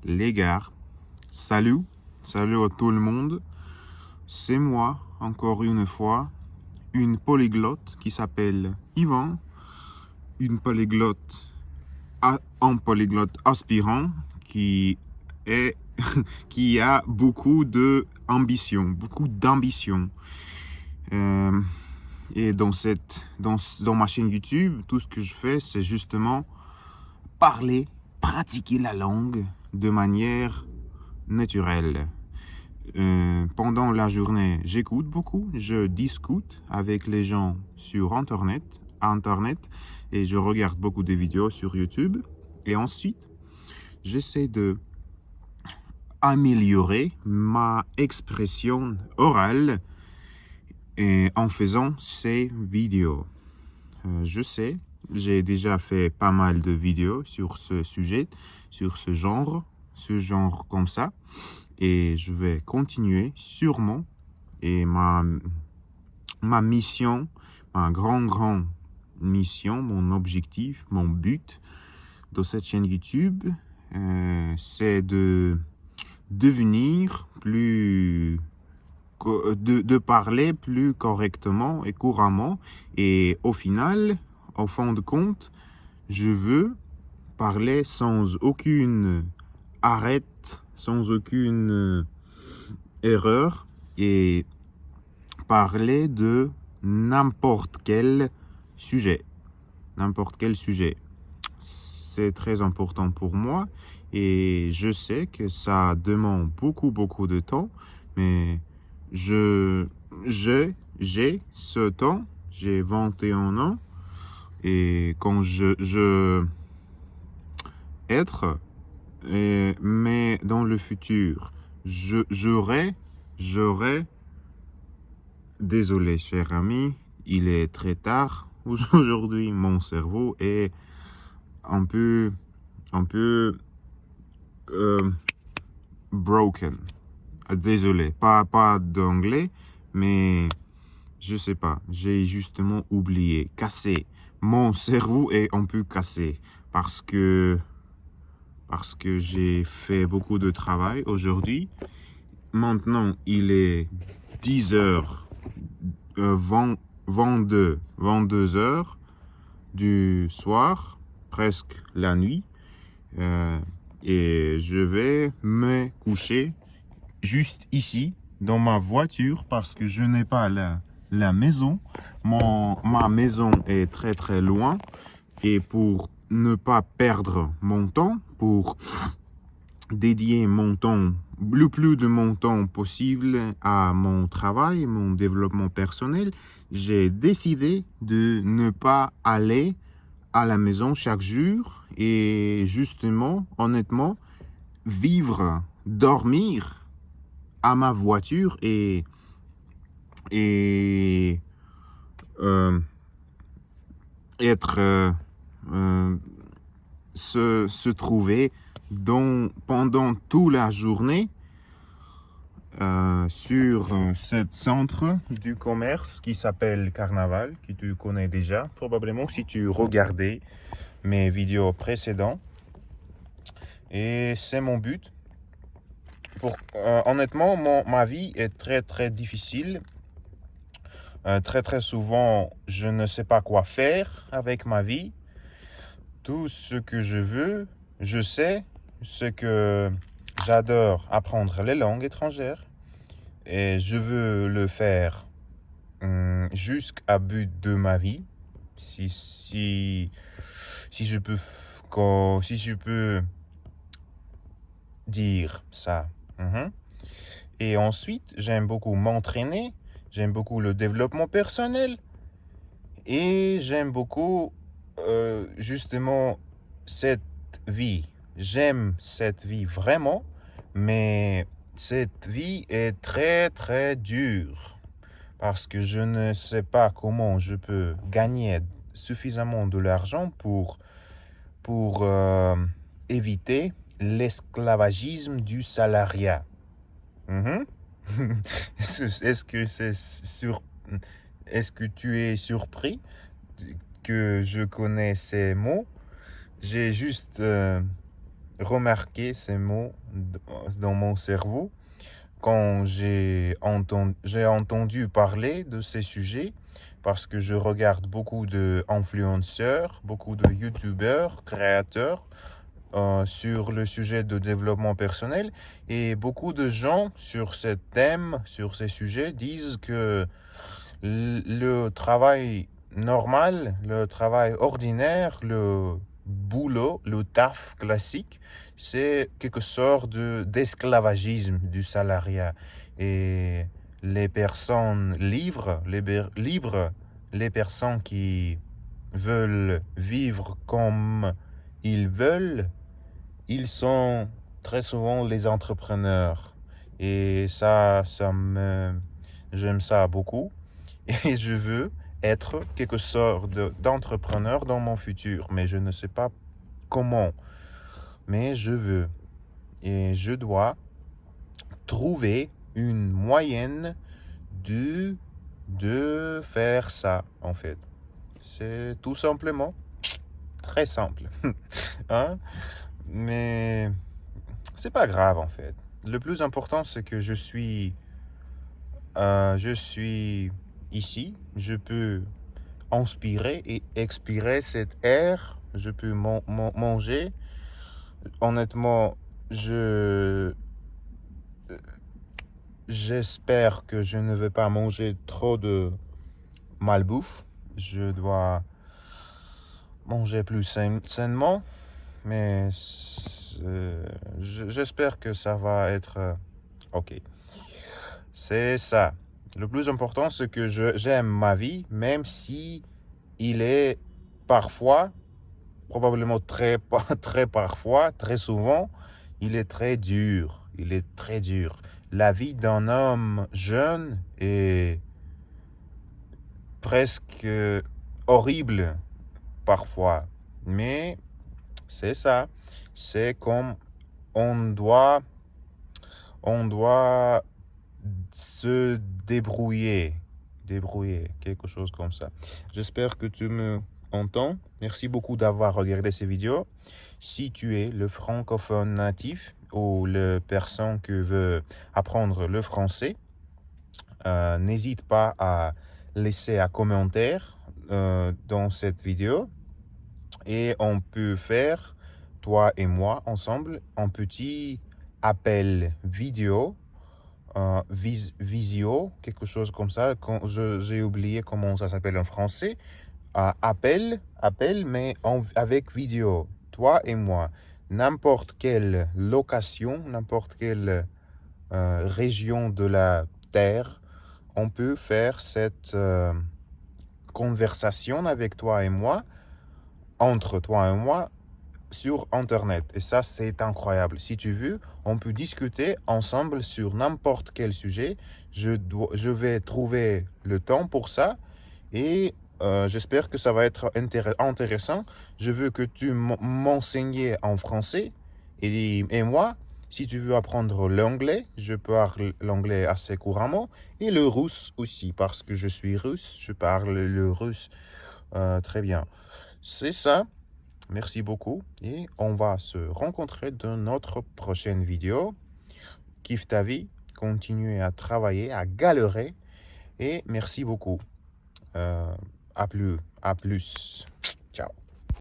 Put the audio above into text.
les gars, salut à tout le monde. C'est moi, encore une fois, une polyglotte qui s'appelle Yvan, une polyglotte, un polyglotte aspirant qui est, qui a beaucoup d'ambition. Euh, et dans ma chaîne YouTube, tout ce que je fais, c'est justement parler, pratiquer la langue de manière naturelle. Pendant la journée, j'écoute beaucoup, je discute avec les gens sur Internet, et je regarde beaucoup de vidéos sur YouTube. Et ensuite, j'essaie de améliorer ma expression orale en faisant ces vidéos. Je sais, j'ai déjà fait pas mal de vidéos sur ce sujet, sur ce genre comme ça. Et je vais continuer sûrement. Et ma mission, ma grande mission, mon objectif, mon but de cette chaîne YouTube, c'est de devenir de parler plus correctement et couramment. Et au final, au fond de compte, je veux parler sans aucune arrête, sans aucune erreur et parler de n'importe quel sujet. N'importe quel sujet. C'est très important pour moi et je sais que ça demande beaucoup de temps, mais j'ai ce temps, j'ai 21 ans et quand mais dans le futur, j'aurai, désolé cher ami, il est très tard aujourd'hui, mon cerveau est un peu broken. Désolé, pas d'anglais, mais je sais pas, j'ai justement oublié, cassé. Mon cerveau est un peu cassé parce que j'ai fait beaucoup de travail aujourd'hui. Maintenant, il est 22 heures du soir, presque la nuit. Et je vais me coucher juste ici, dans ma voiture, parce que je n'ai pas la maison. Ma maison est très loin. Et pour ne pas perdre mon temps, pour dédier mon temps, le plus de mon temps possible à mon travail, mon développement personnel, j'ai décidé de ne pas aller à la maison chaque jour et justement, honnêtement, dormir à ma voiture et être se trouver pendant toute la journée sur ce centre du commerce qui s'appelle Carnaval, que tu connais déjà probablement si tu regardais mes vidéos précédentes. Et c'est mon but. Honnêtement, ma vie est très difficile. Très souvent, je ne sais pas quoi faire avec ma vie. Tout ce que je sais, c'est que j'adore apprendre les langues étrangères et je veux le faire jusqu'à but de ma vie. Si je peux dire ça. Et ensuite, j'aime beaucoup m'entraîner, j'aime beaucoup le développement personnel et j'aime beaucoup justement cette vie. J'aime cette vie vraiment, mais cette vie est très dure parce que je ne sais pas comment je peux gagner suffisamment de l'argent pour éviter l'esclavagisme du salariat. Est-ce que tu es surpris que je connais ces mots? J'ai juste remarqué ces mots dans mon cerveau quand j'ai entendu parler de ces sujets, parce que je regarde beaucoup d'influenceurs, beaucoup de youtubeurs, créateurs sur le sujet de développement personnel, et beaucoup de gens sur ce thème, sur ces sujets, disent que le travail normal, le travail ordinaire, le boulot, le taf classique, c'est quelque sorte d'esclavagisme du salariat. Et les personnes libres, les personnes qui veulent vivre comme ils veulent, ils sont très souvent les entrepreneurs. Et j'aime ça beaucoup. Et je veux être quelque sorte d'entrepreneur dans mon futur, mais je ne sais pas comment. Mais je veux. Et je dois trouver une moyenne de faire ça, en fait. C'est tout simplement très simple. Hein? Mais c'est pas grave, en fait. Le plus important, c'est que je suis ici. Je peux inspirer et expirer cet air. Je peux manger. Honnêtement, j'espère que je ne vais pas manger trop de malbouffe. Je dois manger plus sainement, mais j'espère que ça va être OK. C'est ça. Le plus important, c'est que j'aime ma vie, même si il est parfois, probablement très parfois, très souvent, il est très dur. Il est très dur. La vie d'un homme jeune est presque horrible parfois. Mais c'est ça. C'est comme on doit se débrouiller, quelque chose comme ça. J'espère que tu me entends. Merci beaucoup d'avoir regardé ces vidéos. Si tu es le francophone natif ou la personne qui veut apprendre le français, n'hésite pas à laisser un commentaire dans cette vidéo, et on peut faire, toi et moi, ensemble, un petit appel vidéo, visio, quelque chose comme ça. J'ai oublié comment ça s'appelle en français. Appel, mais avec vidéo, toi et moi. N'importe quelle location, n'importe quelle région de la Terre, on peut faire cette conversation avec toi et moi, entre toi et moi, sur Internet. Et ça, c'est incroyable. Si tu veux, on peut discuter ensemble sur n'importe quel sujet. Je vais trouver le temps pour ça, et j'espère que ça va être intéressant. Je veux que tu m'enseignes en français, et moi, si tu veux apprendre l'anglais, je parle l'anglais assez couramment, et le russe aussi, parce que je suis russe, je parle le russe très bien. C'est ça. Merci beaucoup, et on va se rencontrer dans notre prochaine vidéo. Kiffe ta vie, continue à travailler, à galérer, et merci beaucoup. À plus.